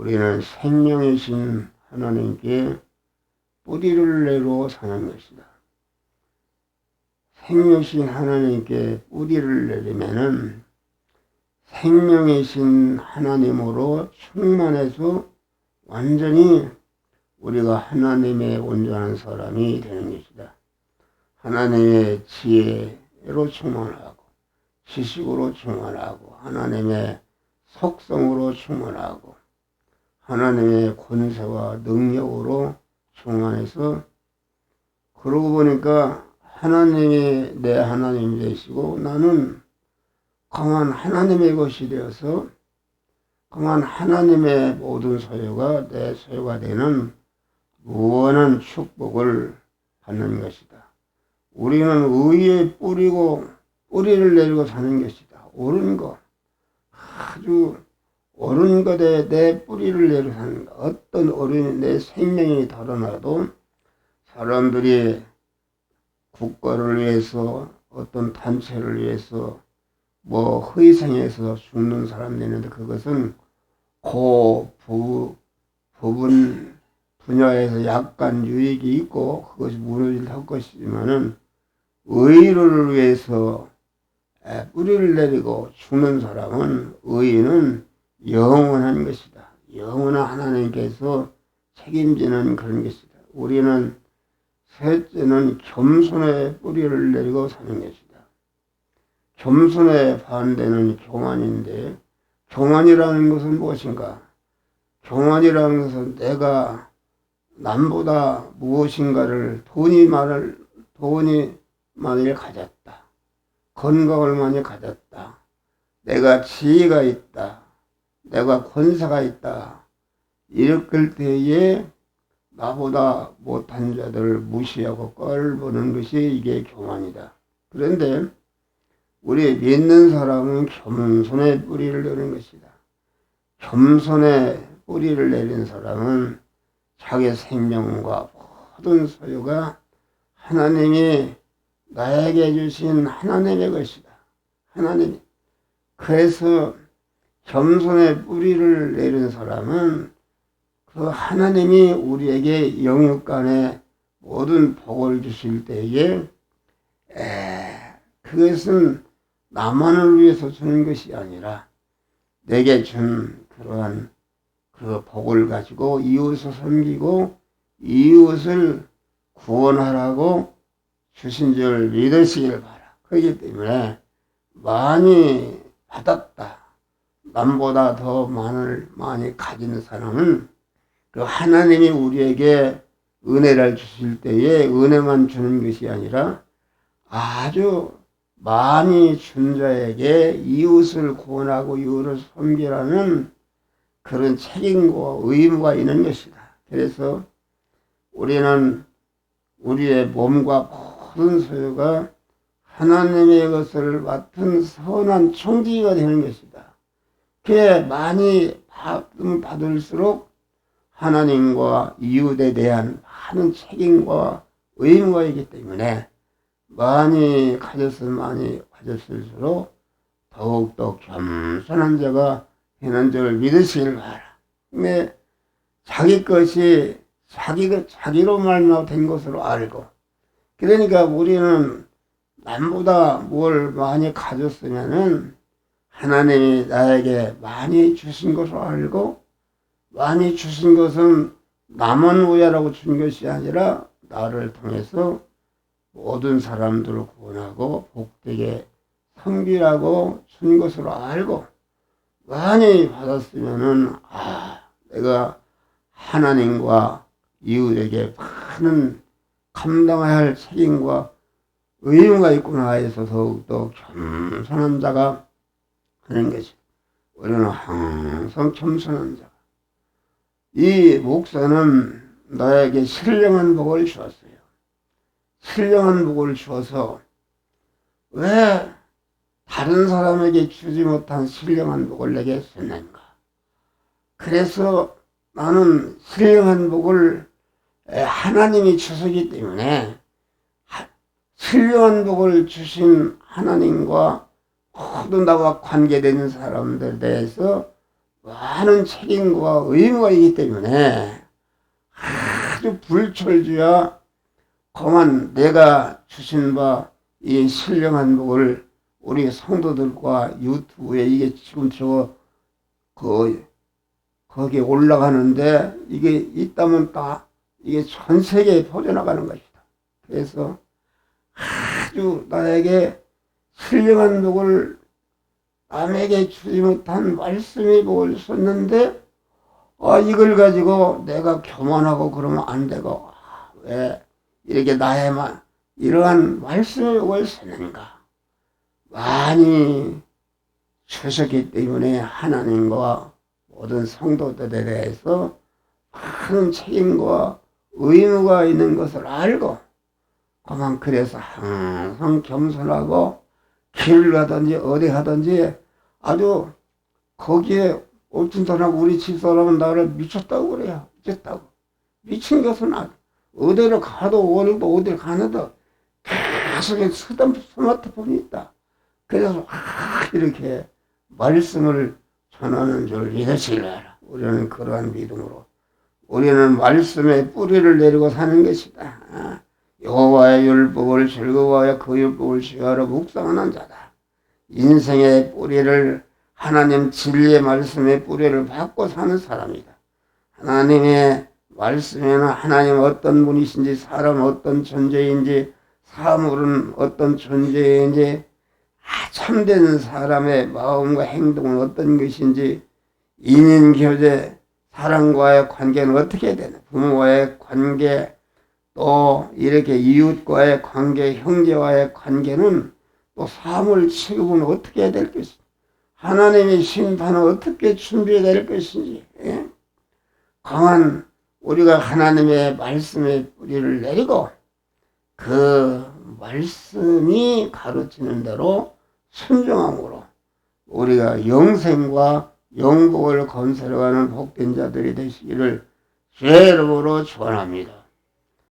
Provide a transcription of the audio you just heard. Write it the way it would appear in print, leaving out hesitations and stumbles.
우리는 생명이신 하나님께 뿌리를 내려 사는 것이다. 생명이신 하나님께 뿌리를 내리면은 생명이신 하나님으로 충만해서 완전히 우리가 하나님의 온전한 사람이 되는 것이다. 하나님의 지혜로 충만하고 지식으로 충만하고 하나님의 속성으로 충만하고 하나님의 권세와 능력으로 충만해서 그러고 보니까 하나님이 내 하나님 되시고 나는 강한 하나님의 것이 되어서 강한 하나님의 모든 소유가 내 소유가 되는 무한한 축복을 받는 것이다. 우리는 의에 뿌리를 내리고 사는 것이다. 옳은 것, 아주 옳은 것에 내 뿌리를 내리고 사는 것. 어떤 어른이 내 생명이 드러나도 사람들이 국가를 위해서 어떤 단체를 위해서 희생해서 죽는 사람이 있는데 그것은 부분 분야에서 약간 유익이 있고 그것이 무너질 것이지만은 의를 위해서 뿌리를 내리고 죽는 사람은 의는 영원한 것이다. 영원한 하나님께서 책임지는 그런 것이다. 우리는 셋째는 겸손의 뿌리를 내리고 사는 것이다. 겸손의 반대는 교만인데 교만이라는 것은 무엇인가? 교만이라는 것은 내가 남보다 무엇인가를 돈이 많이 가졌다. 건강을 많이 가졌다. 내가 지혜가 있다. 내가 권세가 있다. 이럴 때에 나보다 못한 자들을 무시하고 껄보는 것이 이게 교만이다. 그런데 우리 믿는 사람은 겸손의 뿌리를 내리는 것이다. 겸손의 뿌리를 내린 사람은 자기 생명과 모든 소유가 하나님이 나에게 주신 하나님의 것이다. 하나님. 그래서 겸손의 뿌리를 내린 사람은 그 하나님이 우리에게 영육간에 모든 복을 주실 때에 그것은 나만을 위해서 주는 것이 아니라 내게 준 그러한 그 복을 가지고 이웃을 섬기고 이웃을 구원하라고 주신 줄 믿으시길 바라. 그렇기 때문에 많이 받았다. 남보다 더 많이 가진 사람은 그 하나님이 우리에게 은혜를 주실 때에 은혜만 주는 것이 아니라 아주 많이 준 자에게 이웃을 구원하고 이웃을 섬기라는 그런 책임과 의무가 있는 것이다. 그래서 우리는 우리의 몸과 모든 소유가 하나님의 것을 맡은 선한 청지기가 되는 것이다. 그게 많이 받을수록 하나님과 이웃에 대한 많은 책임과 의무가 있기 때문에 많이 가졌을수록 더욱더 겸손한 자가 되는 줄 믿으시길 바라. 근데 자기 것이 자기로 말미암아 된 것으로 알고, 그러니까 우리는 남보다 뭘 많이 가졌으면은 하나님이 나에게 많이 주신 것으로 알고, 많이 주신 것은 남은 우야라고 준 것이 아니라 나를 통해서 모든 사람들을 구원하고 복되게 섬기라고 준 것으로 알고 많이 받았으면은 내가 하나님과 이웃에게 많은 감당해야 할 책임과 의무가 있구나 해서 더욱더 겸손한 자가 하는 것이. 우리는 항상 겸손한 자. 이 목사는 나에게 신령한 복을 주었어요. 신령한 복을 주어서 왜 다른 사람에게 주지 못한 신령한 복을 내게 줬는가? 그래서 나는 신령한 복을 하나님이 주시기 때문에 신령한 복을 주신 하나님과 모든 나와 관계되는 사람들에 대해서 많은 책임과 의무가 있기 때문에 아주 불철주야 그만 내가 주신 바 이 신령한 복을 우리 성도들과 유튜브에 이게 지금 거기에 올라가는데 이게 있다면 다 이게 전 세계에 퍼져나가는 것이다. 그래서 아주 나에게 신령한 복을 남에게 주지 못한 말씀의 복을 썼는데 이걸 가지고 내가 교만하고 그러면 안 되고 왜 이렇게 나에만 이러한 말씀의 복을 썼는가. 많이 주셨기 때문에 하나님과 모든 성도들에 대해서 많은 책임과 의무가 있는 것을 알고 그만 그래서 항상 겸손하고 길을 가든지 어디 하든지 아주 거기에 옳든선하고 우리 집사람은 나를 미쳤다고 그래요. 미쳤다고. 미친 것은 어디를 가도 오늘도 어디를 가는데 계속 스마트폰이 있다. 그래서 이렇게 말씀을 전하는 줄 믿으시기 바라. 우리는 그러한 믿음으로 우리는 말씀의 뿌리를 내리고 사는 것이다. 여호와의 율법을 즐거워하여 그 율법을 지하러 묵상하는 자다. 인생의 뿌리를 하나님 진리의 말씀의 뿌리를 받고 사는 사람이다. 하나님의 말씀에는 하나님 어떤 분이신지 사람 어떤 존재인지 사물은 어떤 존재인지 참된 사람의 마음과 행동은 어떤 것인지 인인교제 사람과의 관계는 어떻게 되나 부모와의 관계 또 이렇게 이웃과의 관계 형제와의 관계는 또 사물 취급은 어떻게 해야 될 것인지 하나님의 심판은 어떻게 준비해야 될 것인지 강한 우리가 하나님의 말씀의 뿌리를 내리고 그 말씀이 가르치는 대로 순종함으로 우리가 영생과 영복을 건설해가는 복된 자들이 되시기를 주의 이름으로 축원합니다.